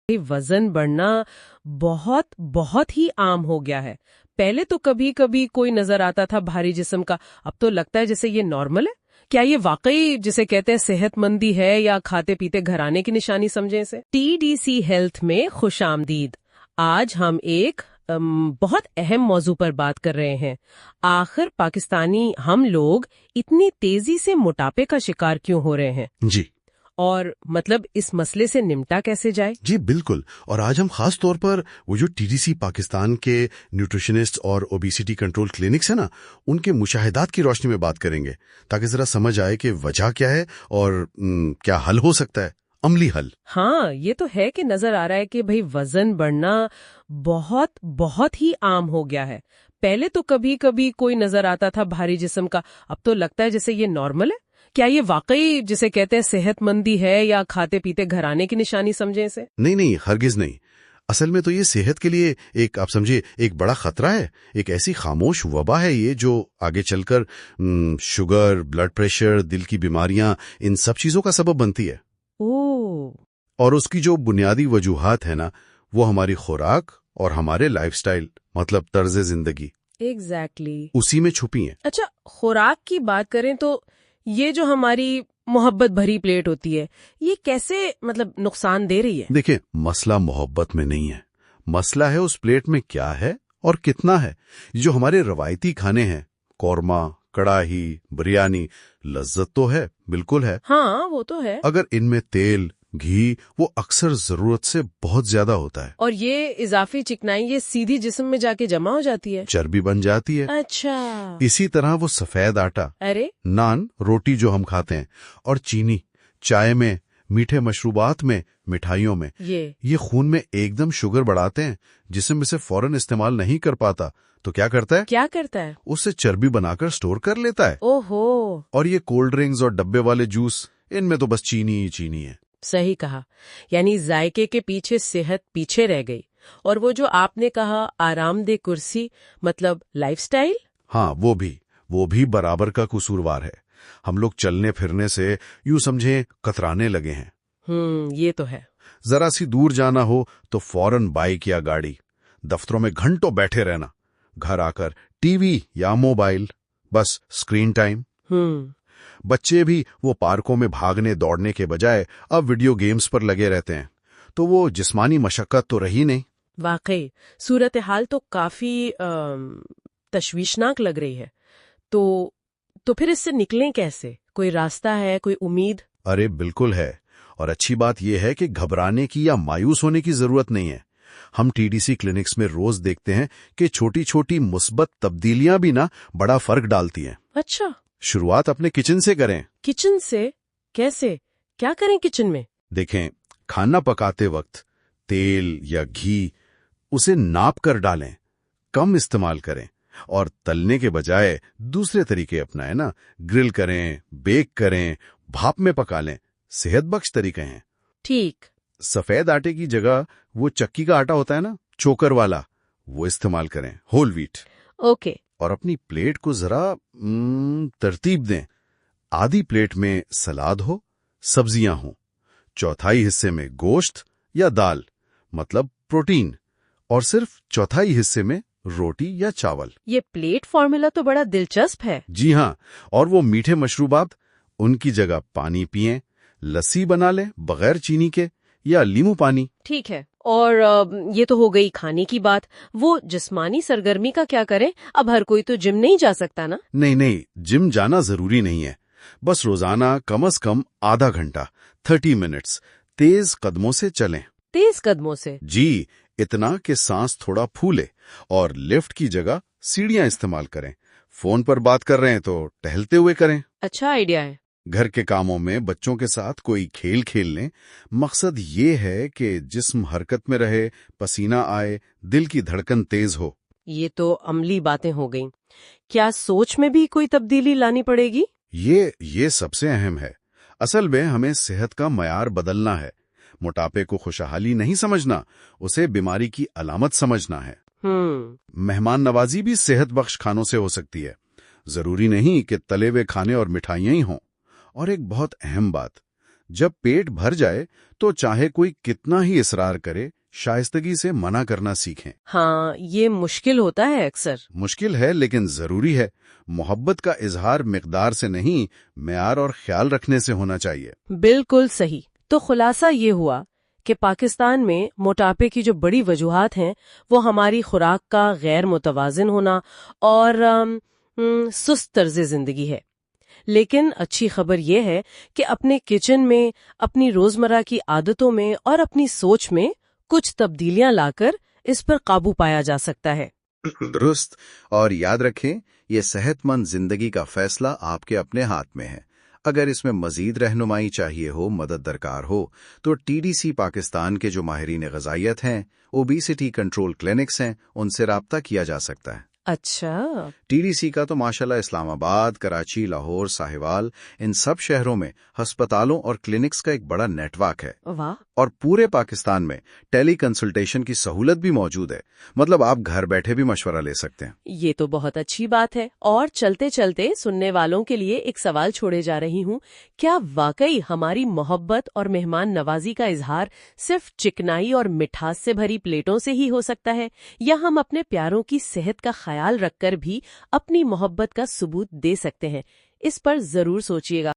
وزن بڑھنا بہت بہت ہی عام ہو گیا ہے۔ پہلے تو کبھی کبھی کوئی نظر آتا تھا بھاری جسم کا، اب تو لگتا ہے جیسے یہ نارمل ہے۔ کیا یہ واقعی جسے کہتے ہیں صحت مندی ہے یا کھاتے پیتے گھرانے کی نشانی سمجھیں اسے؟ TDC ہیلتھ میں خوش آمدید۔ آج ہم ایک بہت اہم موضوع پر بات کر رہے ہیں۔ آخر پاکستانی ہم لوگ اتنی تیزی سے موٹاپے کا شکار کیوں ہو رہے ہیں؟ جی، اور مطلب اس مسئلے سے نمٹا کیسے جائے؟ جی بالکل۔ اور آج ہم خاص طور پر وہ جو TDC پاکستان کے نیوٹریشنسٹ اور اوبیسٹی کنٹرول کلینکس ہیں نا، ان کے مشاہدات کی روشنی میں بات کریں گے، تاکہ ذرا سمجھ آئے کہ وجہ کیا ہے اور کیا حل ہو سکتا ہے، عملی حل۔ ہاں، یہ تو ہے کہ نظر آ رہا ہے کہ بھئی وزن بڑھنا بہت بہت ہی عام ہو گیا ہے۔ پہلے تو کبھی کبھی کوئی نظر آتا تھا بھاری جسم کا، اب تو لگتا ہے جیسے یہ نارمل ہے۔ کیا یہ واقعی جسے کہتے ہیں صحت مندی ہے یا کھاتے پیتے گھرانے کی نشانی سمجھیں اسے؟ نہیں، ہرگز نہیں۔ اصل میں تو یہ صحت کے لیے ایک، آپ سمجھے، ایک بڑا خطرہ ہے، ایک ایسی خاموش وبا ہے یہ جو آگے چل کر شوگر، بلڈ پریشر، دل کی بیماریاں، ان سب چیزوں کا سبب بنتی ہے۔ اور اس کی جو بنیادی وجوہات ہیں نا، وہ ہماری خوراک اور ہمارے لائف سٹائل، مطلب طرز زندگی، ایگزیکٹلی اسی میں چھپی ہیں۔ اچھا، خوراک کی بات کریں تو یہ جو ہماری محبت بھری پلیٹ ہوتی ہے، یہ کیسے مطلب نقصان دے رہی ہے؟ دیکھیں، مسئلہ محبت میں نہیں ہے، مسئلہ ہے اس پلیٹ میں کیا ہے اور کتنا ہے۔ جو ہمارے روایتی کھانے ہیں، قورمہ، کڑاہی، بریانی، لذت تو ہے، بالکل ہے، ہاں وہ تو ہے، اگر ان میں تیل، گھی وہ اکثر ضرورت سے بہت زیادہ ہوتا ہے، اور یہ اضافی چکنائی یہ سیدھی جسم میں جا کے جمع ہو جاتی ہے، چربی بن جاتی ہے۔ اچھا، اسی طرح وہ سفید آٹا، ارے نان، روٹی جو ہم کھاتے ہیں، اور چینی، چائے میں، میٹھے مشروبات میں، مٹھائیوں میں، یہ خون میں ایک دم شوگر بڑھاتے ہیں۔ جسم اسے فوراً استعمال نہیں کر پاتا تو کیا کرتا ہے؟ اسے چربی بنا کر سٹور کر لیتا ہے۔ اوہو، اور یہ کولڈ ڈرنکس اور ڈبے والے جوس، ان میں تو بس چینی ہی چینی ہے۔ صحیح کہا، یعنی ذائقے کے پیچھے صحت پیچھے رہ گئی۔ اور وہ جو آپ نے کہا آرام دہ کرسی، مطلب لائف سٹائل؟ ہاں، وہ بھی برابر کا قصوروار ہے۔ ہم لوگ چلنے پھرنے سے یوں سمجھیں کترانے لگے ہیں۔ یہ تو ہے۔ ذرا سی دور جانا ہو تو فوراً بائک یا گاڑی، دفتروں میں گھنٹوں بیٹھے رہنا، گھر آ کر ٹی وی یا موبائل، بس اسکرین ٹائم۔ بچے بھی وہ پارکوں میں بھاگنے دوڑنے کے بجائے اب ویڈیو گیمز پر لگے رہتے ہیں، تو وہ جسمانی مشقت تو رہی نہیں۔ واقعی صورتحال تو کافی تشویشناک لگ رہی ہے۔ تو پھر اس سے نکلیں کیسے؟ کوئی راستہ ہے، کوئی امید؟ ارے بالکل ہے، اور اچھی بات یہ ہے کہ گھبرانے کی یا مایوس ہونے کی ضرورت نہیں ہے۔ ہم TDC کلینکس میں روز دیکھتے ہیں کہ چھوٹی چھوٹی مثبت تبدیلیاں بھی نا بڑا فرق ڈالتی ہیں۔ اچھا، شروعات اپنے کچن سے کریں۔ کچن سے کیسے؟ کیا کریں کچن میں؟ دیکھیں، کھانا پکاتے وقت تیل یا گھی اسے ناپ کر ڈالیں، کم استعمال کریں، اور تلنے کے بجائے دوسرے طریقے اپنائیں نا، گرل کریں، بیک کریں، بھاپ میں پکا لیں، صحت بخش طریقے ہیں۔ ٹھیک۔ سفید آٹے کی جگہ وہ چکی کا آٹا ہوتا ہے نا، چوکر والا، وہ استعمال کریں، ہول ویٹ۔ اوکے۔ اور اپنی پلیٹ کو ذرا ترتیب دیں۔ آدھی پلیٹ میں سلاد ہو، سبزیاں ہوں، چوتھائی حصے میں گوشت یا دال، مطلب پروٹین، اور صرف چوتھائی حصے میں روٹی یا چاول۔ یہ پلیٹ فارمولا تو بڑا دلچسپ ہے۔ جی ہاں، اور وہ میٹھے مشروبات، ان کی جگہ پانی پئیں، لسی بنا لیں بغیر چینی کے، یا لیمو پانی۔ ٹھیک ہے، اور یہ تو ہو گئی کھانے کی بات۔ وہ جسمانی سرگرمی کا کیا کریں؟ اب ہر کوئی تو جم نہیں جا سکتا نا۔ نہیں، جم جانا ضروری نہیں ہے، بس روزانہ کم از کم آدھا گھنٹہ 30 منٹس تیز قدموں سے چلیں۔ تیز قدموں سے؟ جی، اتنا کہ سانس تھوڑا پھولے، اور لفٹ کی جگہ سیڑھیاں استعمال کریں۔ فون پر بات کر رہے ہیں تو ٹہلتے ہوئے کریں۔ اچھا آئیڈیا ہے۔ گھر کے کاموں میں بچوں کے ساتھ کوئی کھیل کھیل لیں۔ مقصد یہ ہے کہ جسم حرکت میں رہے، پسینہ آئے، دل کی دھڑکن تیز ہو۔ یہ تو عملی باتیں ہو گئیں۔ کیا سوچ میں بھی کوئی تبدیلی لانی پڑے گی؟ یہ سب سے اہم ہے۔ اصل میں ہمیں صحت کا معیار بدلنا ہے۔ موٹاپے کو خوشحالی نہیں سمجھنا، اسے بیماری کی علامت سمجھنا ہے۔ مہمان نوازی بھی صحت بخش کھانوں سے ہو سکتی ہے، ضروری نہیں کہ تلے ہوئے کھانے اور مٹھائیاں ہی ہوں۔ اور ایک بہت اہم بات، جب پیٹ بھر جائے تو چاہے کوئی کتنا ہی اصرار کرے، شائستگی سے منع کرنا سیکھیں۔ ہاں، یہ مشکل ہوتا ہے اکثر۔ مشکل ہے لیکن ضروری ہے۔ محبت کا اظہار مقدار سے نہیں، معیار اور خیال رکھنے سے ہونا چاہیے۔ بالکل صحیح۔ تو خلاصہ یہ ہوا کہ پاکستان میں موٹاپے کی جو بڑی وجوہات ہیں وہ ہماری خوراک کا غیر متوازن ہونا اور سست طرز زندگی ہے، لیکن اچھی خبر یہ ہے کہ اپنے کچن میں، اپنی روزمرہ کی عادتوں میں اور اپنی سوچ میں کچھ تبدیلیاں لا کر اس پر قابو پایا جا سکتا ہے۔ درست، اور یاد رکھیں یہ صحت مند زندگی کا فیصلہ آپ کے اپنے ہاتھ میں ہے۔ اگر اس میں مزید رہنمائی چاہیے ہو، مدد درکار ہو، تو ٹی ڈی سی پاکستان کے جو ماہرین غذائیت ہیں، اوبیسٹی کنٹرول کلینکس ہیں، ان سے رابطہ کیا جا سکتا ہے۔ اچھا، ٹی ڈی سی کا تو ماشاءاللہ اسلام آباد، کراچی، لاہور، ساہیوال، ان سب شہروں میں ہسپتالوں اور کلینکس کا ایک بڑا نیٹ ورک ہے، واہ، اور پورے پاکستان میں ٹیلی کنسلٹیشن کی سہولت بھی موجود ہے۔ مطلب آپ گھر بیٹھے بھی مشورہ لے سکتے ہیں۔ یہ تو بہت اچھی بات ہے۔ اور چلتے چلتے سننے والوں کے لیے ایک سوال چھوڑے جا رہی ہوں، کیا واقعی ہماری محبت اور مہمان نوازی کا اظہار صرف چکنائی اور مٹھاس سے بھری پلیٹوں سے ہی ہو سکتا ہے، یا ہم اپنے پیاروں کی صحت کا خیال رکھ کر بھی اپنی محبت کا ثبوت دے سکتے ہیں؟ اس پر ضرور سوچیے گا۔